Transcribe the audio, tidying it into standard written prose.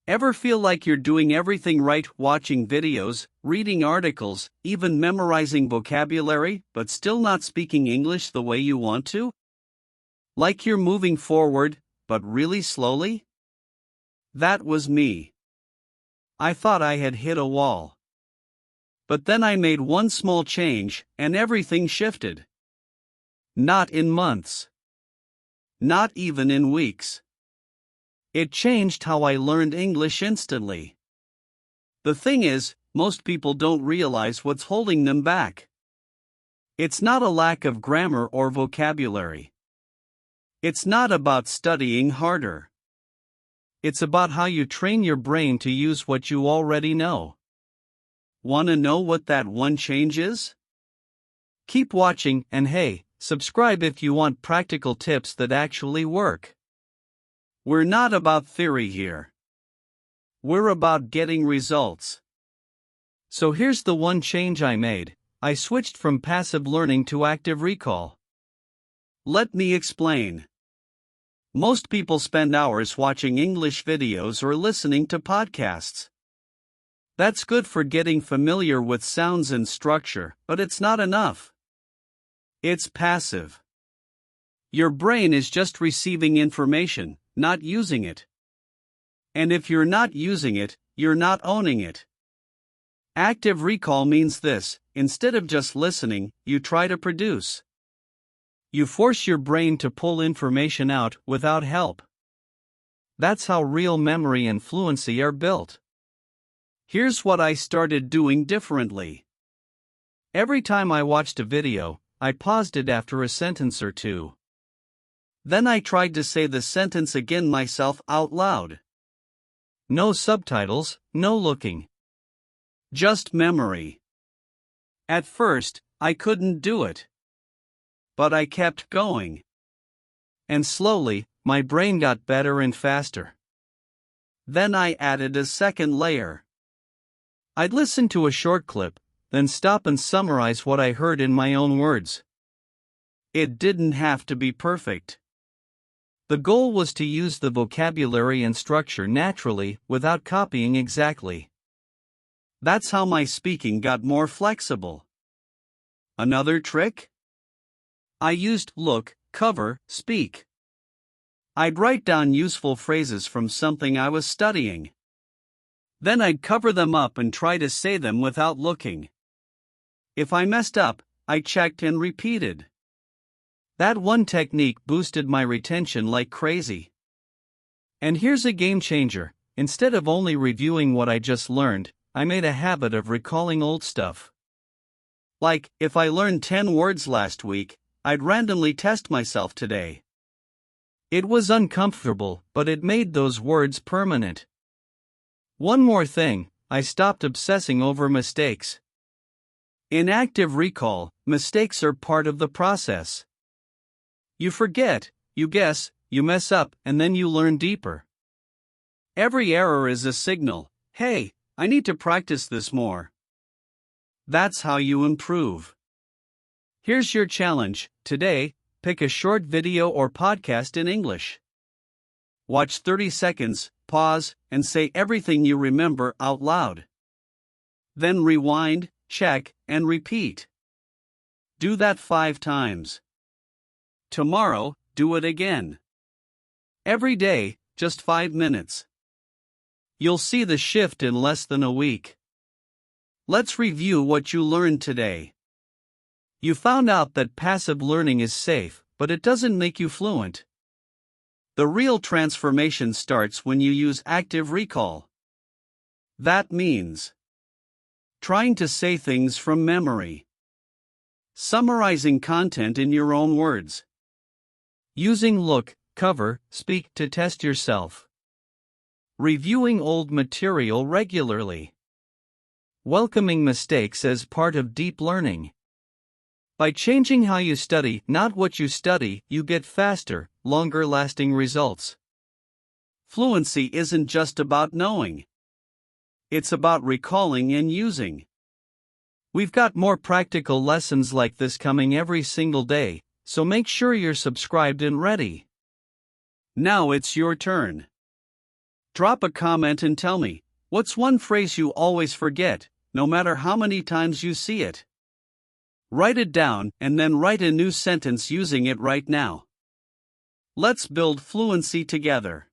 Ever feel like you're doing everything right, watching videos, reading articles, even memorizing vocabulary, but still not speaking English the way you want to? Like you're moving forward, but really slowly? That was me. I thought I had hit a wall. But then I made one small change, and everything shifted. Not in months. Not even in weeks. It changed how I learned English instantly. The thing is, most people don't realize what's holding them back. It's not a lack of grammar or vocabulary. It's not about studying harder. It's about how you train your brain to use what you already know. Want to know what that one change is? Keep watching, and hey, subscribe if you want practical tips that actually work. We're not about theory here. We're about getting results. So here's the one change I made. I switched from passive learning to active recall. Let me explain. Most people spend hours watching English videos or listening to podcasts. That's good for getting familiar with sounds and structure, but it's not enough. It's passive. Your brain is just receiving information, not using it. And if you're not using it, you're not owning it. Active recall means this: instead of just listening, you try to produce. You force your brain to pull information out without help. That's how real memory and fluency are built. Here's what I started doing differently. Every time I watched a video, I paused it after a sentence or two. Then I tried to say the sentence again myself out loud. No subtitles, no looking. Just memory. At first, I couldn't do it. But I kept going. And slowly, my brain got better and faster. Then I added a second layer. I'd listen to a short clip, then stop and summarize what I heard in my own words. It didn't have to be perfect. The goal was to use the vocabulary and structure naturally without copying exactly. That's how my speaking got more flexible. Another trick? I used look, cover, speak. I'd write down useful phrases from something I was studying. Then I'd cover them up and try to say them without looking. If I messed up, I checked and repeated. That one technique boosted my retention like crazy. And here's a game changer: instead of only reviewing what I just learned, I made a habit of recalling old stuff. Like, if I learned 10 words last week, I'd randomly test myself today. It was uncomfortable, but it made those words permanent. One more thing: I stopped obsessing over mistakes. In active recall, mistakes are part of the process. You forget, you guess, you mess up, and then you learn deeper. Every error is a signal: hey, I need to practice this more. That's how you improve. Here's your challenge today: pick a short video or podcast in English. Watch 30 seconds, pause, and say everything you remember out loud. Then rewind, check, and repeat. Do that 5 times. Tomorrow, do it again. Every day, just 5 minutes. You'll see the shift in less than a week. Let's review what you learned today. You found out that passive learning is safe, but it doesn't make you fluent. The real transformation starts when you use active recall. That means trying to say things from memory, summarizing content in your own words, using look, cover, speak to test yourself, reviewing old material regularly, welcoming mistakes as part of deep learning. By changing how you study, not what you study, you get faster, longer-lasting results. Fluency isn't just about knowing. It's about recalling and using. We've got more practical lessons like this coming every single day, so make sure you're subscribed and ready. Now it's your turn. Drop a comment and tell me, what's one phrase you always forget, no matter how many times you see it? Write it down and then write a new sentence using it right now. Let's build fluency together.